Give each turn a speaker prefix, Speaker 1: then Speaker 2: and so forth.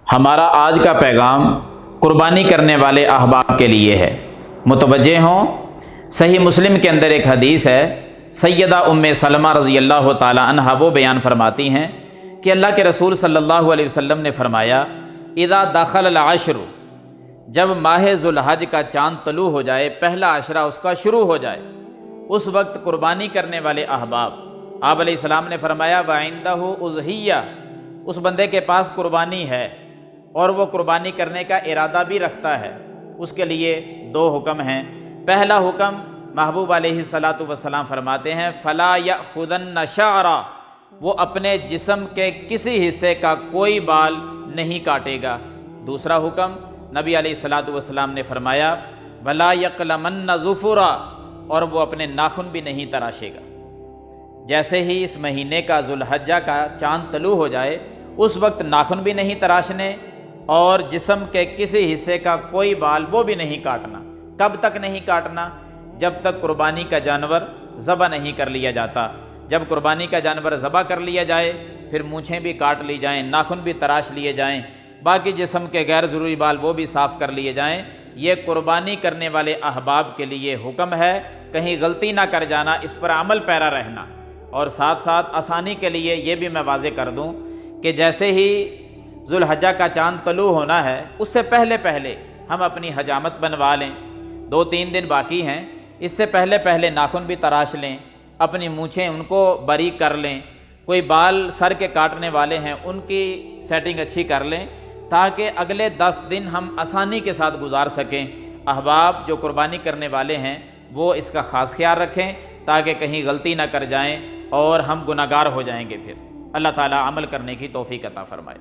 Speaker 1: ہمارا آج کا پیغام قربانی کرنے والے احباب کے لیے ہے۔ متوجہ ہوں، صحیح مسلم کے اندر ایک حدیث ہے، سیدہ ام سلمہ رضی اللہ تعالی عنہا وہ بیان فرماتی ہیں کہ اللہ کے رسول صلی اللہ علیہ وسلم نے فرمایا، اذا دخل العشر، جب ماہ ذو الحج کا چاند طلوع ہو جائے، پہلا عشرہ اس کا شروع ہو جائے، اس وقت قربانی کرنے والے احباب، آپ علیہ السلام نے فرمایا وَعِندَهُ اُضْحِیَّۃٌ، اس بندے کے پاس قربانی ہے اور وہ قربانی کرنے کا ارادہ بھی رکھتا ہے، اس کے لیے دو حکم ہیں۔ پہلا حکم محبوب علیہ الصلاۃ والسلام فرماتے ہیں فَلَا يَأْخُذَنَّ شَعْرًا، وہ اپنے جسم کے کسی حصے کا کوئی بال نہیں کاٹے گا۔ دوسرا حکم نبی علیہ الصلاۃ والسلام نے فرمایا وَلَا يَقْلَمَنَّ ظُفُرًا، اور وہ اپنے ناخن بھی نہیں تراشے گا۔ جیسے ہی اس مہینے کا ذو الحجہ کا چاند طلوع ہو جائے، اس وقت ناخن بھی نہیں تراشنے اور جسم کے کسی حصے کا کوئی بال وہ بھی نہیں کاٹنا۔ کب تک نہیں کاٹنا؟ جب تک قربانی کا جانور ذبح نہیں کر لیا جاتا۔ جب قربانی کا جانور ذبح کر لیا جائے، پھر مونچھیں بھی کاٹ لی جائیں، ناخن بھی تراش لیے جائیں، باقی جسم کے غیر ضروری بال وہ بھی صاف کر لیے جائیں۔ یہ قربانی کرنے والے احباب کے لیے حکم ہے، کہیں غلطی نہ کر جانا، اس پر عمل پیرا رہنا۔ اور ساتھ ساتھ آسانی کے لیے یہ بھی میں واضح کر دوں کہ جیسے ہی ذو الحجہ کا چاند طلوع ہونا ہے، اس سے پہلے ہم اپنی حجامت بنوا لیں، 2-3 دن باقی ہیں، اس سے پہلے ناخن بھی تراش لیں، اپنی مونچھیں ان کو باریک کر لیں، کوئی بال سر کے کاٹنے والے ہیں ان کی سیٹنگ اچھی کر لیں، تاکہ اگلے 10 دن ہم آسانی کے ساتھ گزار سکیں۔ احباب جو قربانی کرنے والے ہیں وہ اس کا خاص خیال رکھیں تاکہ کہیں غلطی نہ کر جائیں اور ہم گناہگار ہو جائیں گے۔ پھر اللہ تعالیٰ عمل کرنے کی توفیق عطا فرمائے۔